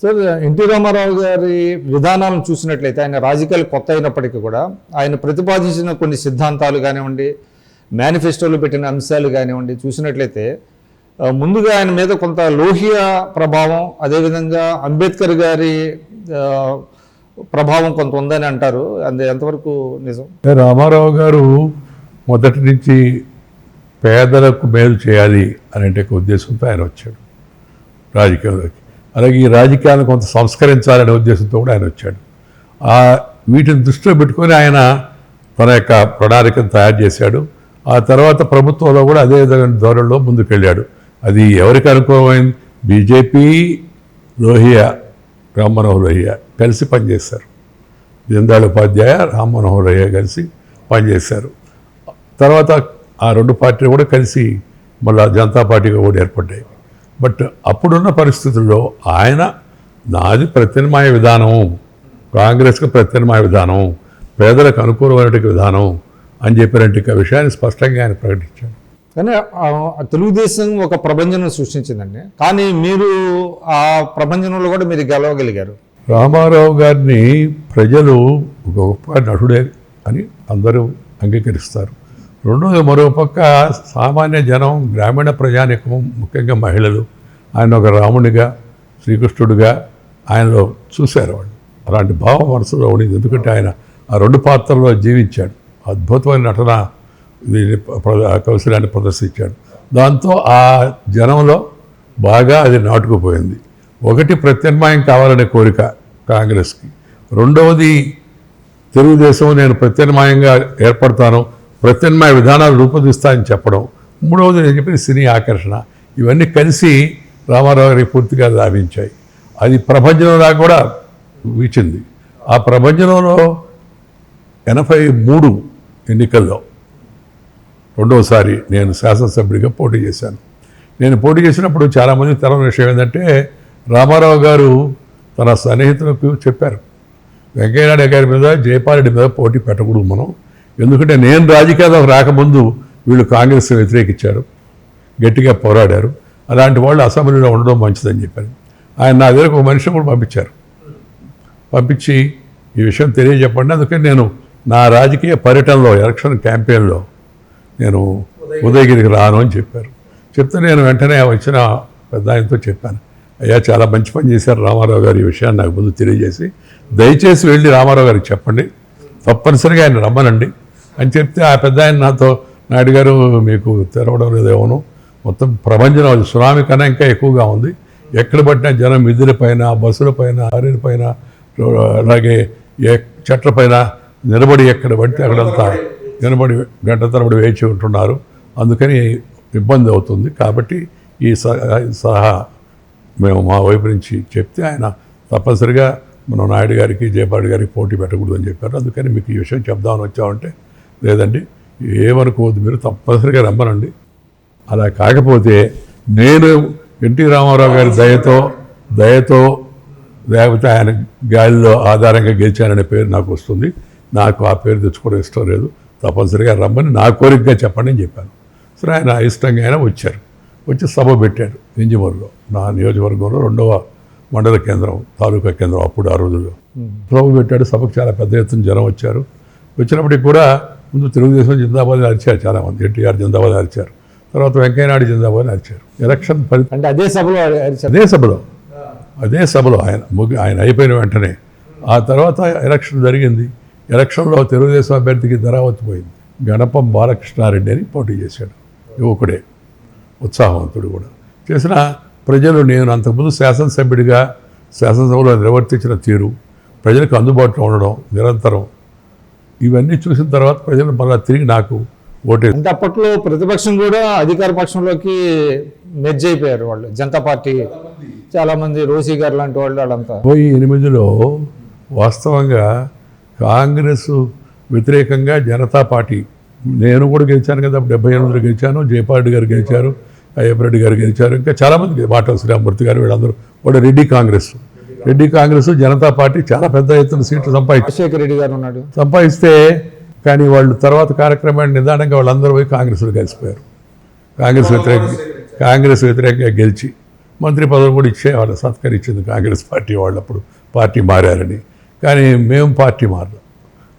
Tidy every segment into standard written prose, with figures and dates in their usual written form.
Sir, NT Ramarao గారి విధానాలను చూసినట్లయితే ఆయన రాజకీయాలు కొత్త అయినప్పటికీ కూడా ఆయన ప్రతిపాదించిన కొన్ని సిద్ధాంతాలు కానివ్వండి, మేనిఫెస్టోలో పెట్టిన అంశాలు కానివ్వండి చూసినట్లయితే ముందుగా ఆయన మీద కొంత లోహియా ప్రభావం, అదేవిధంగా అంబేద్కర్ గారి ప్రభావం కొంత ఉందని అంటారు. అది ఎంతవరకు నిజం? రామారావు గారు మొదటి నుంచి పేదలకు మేలు చేయాలి అనే ఉద్దేశంతో ఆయన వచ్చాడు రాజకీయంలోకి. అలాగే ఈ రాజకీయాలను కొంత సంస్కరించాలనే ఉద్దేశంతో కూడా ఆయన వచ్చాడు. వీటిని దృష్టిలో పెట్టుకొని ఆయన తన యొక్క ప్రణాళికను తయారు చేశాడు. ఆ తర్వాత ప్రభుత్వంలో కూడా అదే విధమైన ధోరణిలో ముందుకెళ్ళాడు. అది ఎవరికి అనుకూలమైంది? బీజేపీ, లోహియా, రామ్ మనోహర్ లోహియా కలిసి పనిచేశారు. దీనదయాళ్ ఉపాధ్యాయ, రామ్ మనోహర్ లోహియా కలిసి పనిచేశారు. తర్వాత ఆ రెండు పార్టీలు కూడా కలిసి మళ్ళా జనతా పార్టీగా కూడా ఏర్పడ్డాయి. బట్ అప్పుడున్న పరిస్థితుల్లో ఆయన నాది ప్రత్యామ్నాయ విధానం, కాంగ్రెస్కి ప్రత్యామ్నాయ విధానం, పేదలకు అనుకూలమైన విధానం అని చెప్పినట్టు విషయాన్ని స్పష్టంగా ఆయన ప్రకటించాడు. కానీ తెలుగుదేశం ఒక ప్రభంజనం సృష్టించిందండి. కానీ మీరు ఆ ప్రభంజనంలో కూడా మీరు గెలవగలిగారు. రామారావు గారిని ప్రజలు ఒక గొప్ప నటుడే అని అందరూ అంగీకరిస్తారు. రెండోది, మరోపక్క సామాన్య జనం, గ్రామీణ ప్రజానికము, ముఖ్యంగా మహిళలు ఆయన ఒక రామునిగా, శ్రీకృష్ణుడిగా ఆయనలో చూశారు. వాళ్ళు అలాంటి భావం మనసులో ఉండేది. ఎందుకంటే ఆయన ఆ రెండు పాత్రల్లో జీవించాడు. అద్భుతమైన నటన కౌశల్యాన్ని ప్రదర్శించాడు. దాంతో ఆ జనంలో బాగా అది నాటుకుపోయింది. ఒకటి, ప్రత్యామ్నాయం కావాలనే కోరిక కాంగ్రెస్కి. రెండవది, తెలుగుదేశం నేను ప్రత్యామ్నాయంగా ఏర్పడతాను, ప్రత్యామ్నాయ విధానాలు రూపొందిస్తాయని చెప్పడం. మూడవది నేను చెప్పిన సినీ ఆకర్షణ. ఇవన్నీ కలిసి రామారావు గారికి పూర్తిగా లాభించాయి. అది ప్రభంజనంలా కూడా వీచింది. ఆ ప్రభంజనంలో 83 ఎన్నికల్లో రెండవసారి నేను శాసనసభ్యుడిగా పోటీ చేశాను. నేను పోటీ చేసినప్పుడు చాలామంది తెలవని విషయం ఏంటంటే, రామారావు గారు తన సన్నిహితులకు చెప్పారు, వెంకయ్యనాయుడు గారి మీద, జయపాలరెడ్డి మీద పోటీ పెట్టకూడదు మనం, ఎందుకంటే నేను రాజకీయాలకు రాకముందు వీళ్ళు కాంగ్రెస్ వ్యతిరేకించారు, గట్టిగా పోరాడారు, అలాంటి వాళ్ళు అసెంబ్లీలో ఉండడం మంచిదని చెప్పారు. ఆయన నా దగ్గరకు ఒక మనిషిని కూడా పంపించి ఈ విషయం తెలియజెప్పండి. అందుకని నేను నా రాజకీయ పర్యటనలో, ఎలక్షన్ క్యాంపెయిన్లో నేను ఉదయగిరికి రాను అని చెప్పారు. చెప్తే నేను వెంటనే వచ్చిన పెద్ద ఆయనతో చెప్పాను, అయ్యా చాలా మంచి పని చేశారు రామారావు గారు, ఈ విషయాన్ని నాకు ముందు తెలియజేసి దయచేసి వెళ్ళి రామారావు గారికి చెప్పండి, తప్పనిసరిగా ఆయన రమ్మనండి అని చెప్తే, ఆ పెద్ద ఆయన నాతో, నాయుడు గారు మీకు తెరవడం లేదేమోను, మొత్తం ప్రభంజనం అది సునామీ కన్నా ఇంకా ఎక్కువగా ఉంది, ఎక్కడ పట్టినా జనం మిద్దులపైన, బస్సులపైన, లారీలపైన, అలాగే చెట్లపైన నిలబడి ఎక్కడ పడితే అక్కడంతా నిలబడి గంట తరబడి వేచి ఉంటున్నారు, అందుకని ఇబ్బంది అవుతుంది. కాబట్టి ఈ సలహా మేము మా వైపు నుంచి చెప్తే ఆయన తప్పనిసరిగా మనం నాయుడు గారికి, జయపాల్ గారికి పోటీ పెట్టకూడదు అని చెప్పారు. అందుకని మీకు ఈ విషయం చెప్దామని వచ్చామంటే, లేదండి ఏమనుకోవద్దు, మీరు తప్పనిసరిగా రమ్మనండి. అలా కాకపోతే నేను ఎన్టీ రామారావు గారి దయతో లేకపోతే ఆయన గాలిలో ఆధారంగా గెలిచాననే పేరు నాకు వస్తుంది, నాకు ఆ పేరు తెచ్చుకోవడం ఇష్టం లేదు, తప్పనిసరిగా రమ్మని నా కోరికగా చెప్పండి అని చెప్పాను. సరే, ఆయన ఇష్టంగా ఆయన వచ్చి సభ పెట్టాడు ఇంజమూరులో, నా నియోజకవర్గంలో 2వ మండల కేంద్రం, తాలూకా కేంద్రం అప్పుడు ఆ రోజుల్లో. సభ పెట్టాడు. సభకు చాలా పెద్ద ఎత్తున జనం వచ్చారు. వచ్చినప్పటికి కూడా ముందు తెలుగుదేశం జిందాబాద్ అరిచారు చాలామంది, ఎన్టీఆర్ జిందాబాద్ అరిచారు, తర్వాత వెంకయ్యనాయుడు జిందాబాద్ అరిచారు. ఎలక్షన్ అంటే అదే సభలో ఆయన అయిపోయిన వెంటనే ఆ తర్వాత ఎలక్షన్ జరిగింది. ఎలక్షన్లో తెలుగుదేశం అభ్యర్థికి ధరావతి పోయింది. గణపం బాలకృష్ణారెడ్డి అని పోటీ చేశాడు, యువకుడే, ఉత్సాహవంతుడు కూడా. చేసిన ప్రజలు, నేను అంతకుముందు శాసనసభ్యుడిగా శాసనసభలో నిర్వర్తించిన తీరు, ప్రజలకు అందుబాటులో ఉండడం నిరంతరం, ఇవన్నీ చూసిన తర్వాత ప్రజలు మళ్ళీ తిరిగి నాకు ఓటేసి. అంటే అప్పట్లో ప్రతిపక్షం కూడా అధికార పక్షంలోకి మెర్జ్ అయిపోయారు వాళ్ళు, జనతా పార్టీ చాలామంది, రోసీ గారు లాంటి వాళ్ళంతా. 2008లో వాస్తవంగా కాంగ్రెస్ వ్యతిరేకంగా జనతా పార్టీ, నేను కూడా గెలిచాను కదా, 78లో గెలిచాను, జయపాల్ గారు గెలిచారు, అయ్యప్పరెడ్డి గారు గెలిచారు, ఇంకా చాలామంది, వాటా శ్రీరామూర్తి గారు, వీళ్ళందరూ కూడా రెడ్డి కాంగ్రెస్ జనతా పార్టీ చాలా పెద్ద ఎత్తున సీట్లు రాజశేఖర రెడ్డి గారు ఉన్నాడు సంపాదిస్తే, కానీ వాళ్ళు తర్వాత కార్యక్రమాన్ని నిదానంగా వాళ్ళందరూ పోయి కాంగ్రెస్లో కలిసిపోయారు. కాంగ్రెస్ వ్యతిరేకంగా గెలిచి మంత్రి పదవులు కూడా ఇచ్చేవాళ్ళు, సత్కరించింది కాంగ్రెస్ పార్టీ వాళ్ళు అప్పుడు పార్టీ మారారని. కానీ మేము పార్టీ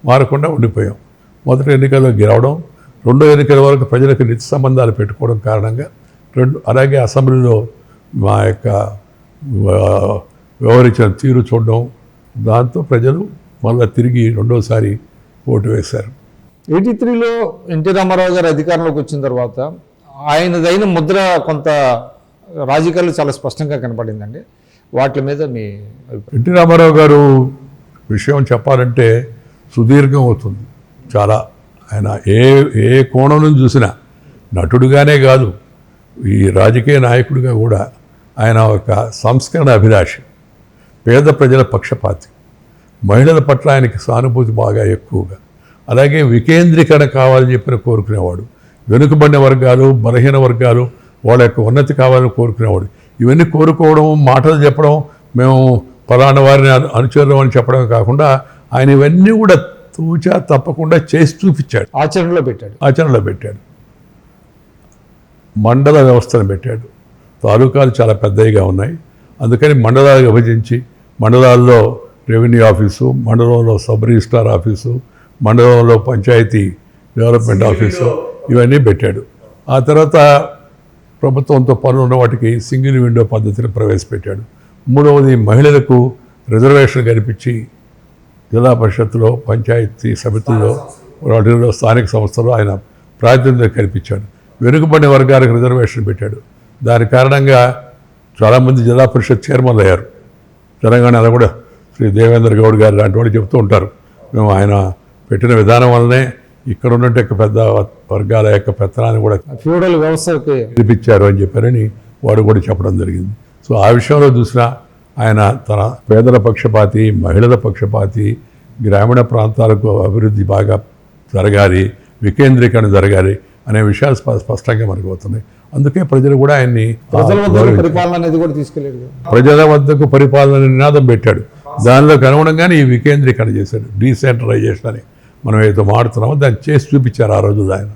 మారకుండా ఉండిపోయాం. మొదటి ఎన్నికల్లో గెలవడం, రెండో ఎన్నికల వరకు ప్రజలకు నిత్య సంబంధాలు పెట్టుకోవడం కారణంగా అలాగే అసెంబ్లీలో మా యొక్క వ్యవహరించిన తీరు చూడడం, దాంతో ప్రజలు మళ్ళీ తిరిగి రెండోసారి ఓటు వేశారు. 83లో ఎన్టీ రామారావు గారు అధికారంలోకి వచ్చిన తర్వాత ఆయనదైన ముద్ర కొంత రాజకీయాల్లో చాలా స్పష్టంగా కనపడిందండి. వాటి మీద మీ అభిప్రాయం? ఎన్టీ రామారావు గారు విషయం చెప్పాలంటే సుదీర్ఘం అవుతుంది చాలా. ఆయన ఏ కోణం నుంచి చూసినా నటుడుగానే కాదు, ఈ రాజకీయ నాయకుడిగా కూడా ఆయన ఒక సంస్కరణ అభిలాషి, పేద ప్రజల పక్షపాతి, మహిళల పట్ల ఆయనకి సానుభూతి బాగా ఎక్కువగా, అలాగే వికేంద్రీకరణ కావాలని చెప్పిన కోరుకునేవాడు. వెనుకబడిన వర్గాలు, బలహీన వర్గాలు వాళ్ళ యొక్క ఉన్నతి కావాలని కోరుకునేవాడు. ఇవన్నీ కోరుకోవడం, మాటలు చెప్పడం, మేము ఫలానా వారిని అనుచరులు అని చెప్పడం కాకుండా ఆయన ఇవన్నీ కూడా తూచా తప్పకుండా చేసి చూపించాడు, ఆచరణలో పెట్టాడు. మండల వ్యవస్థను పెట్టాడు. తాలూకాలు చాలా పెద్దవిగా ఉన్నాయి, అందుకని మండలాలు విభజించి మండలాల్లో రెవెన్యూ ఆఫీసు, మండలంలో సబ్ రిజిస్ట్రార్ ఆఫీసు, మండలంలో పంచాయతీ డెవలప్మెంట్ ఆఫీసు ఇవన్నీ పెట్టాడు. ఆ తర్వాత ప్రభుత్వంతో పనులు ఉన్న వాటికి సింగిల్ విండో పద్ధతిని ప్రవేశపెట్టాడు. మూడవది మహిళలకు రిజర్వేషన్ కల్పించి జిల్లా పరిషత్తులో, పంచాయతీ సమితుల్లో, వాటిలో స్థానిక సంస్థల్లో ఆయన ప్రాతినిధ్యం కల్పించాడు. వెనుకబడిన వర్గాలకు రిజర్వేషన్ పెట్టాడు. దాని కారణంగా చాలామంది జిల్లా పరిషత్ చైర్మన్లు అయ్యారు. తెలంగాణలో కూడా శ్రీ దేవేంద్ర గౌడ్ గారు లాంటి వాళ్ళు చెప్తూ ఉంటారు, మేము ఆయన పెట్టిన విధానం వల్లనే ఇక్కడ ఉన్నట్టు పెద్ద వర్గాల యొక్క పెత్తనాన్ని కూడా ఫ్యూడల్ వ్యవస్థకి కల్పించారు అని చెప్పారని వాడు కూడా చెప్పడం జరిగింది. సో ఆ విషయంలో చూసినా ఆయన తన పేదల పక్షపాతి, మహిళల పక్షపాతి, గ్రామీణ ప్రాంతాలకు అభివృద్ధి బాగా జరగాలి, వికేంద్రీకరణ జరగాలి అనే విషయాలు స్పష్టంగా మనకు అవుతున్నాయి. అందుకే ప్రజలు కూడా ఆయన్ని ప్రజల వద్దకు పరిపాలన నినాదం పెట్టాడు. దానిలోకి అనుగుణంగానే ఈ వికేంద్రీకరణ చేశాడు. డీసెంట్రలైజేషన్ అని మనం ఏదో మాడుతున్నామో దాన్ని చేసి చూపించారు ఆ రోజు ఆయన.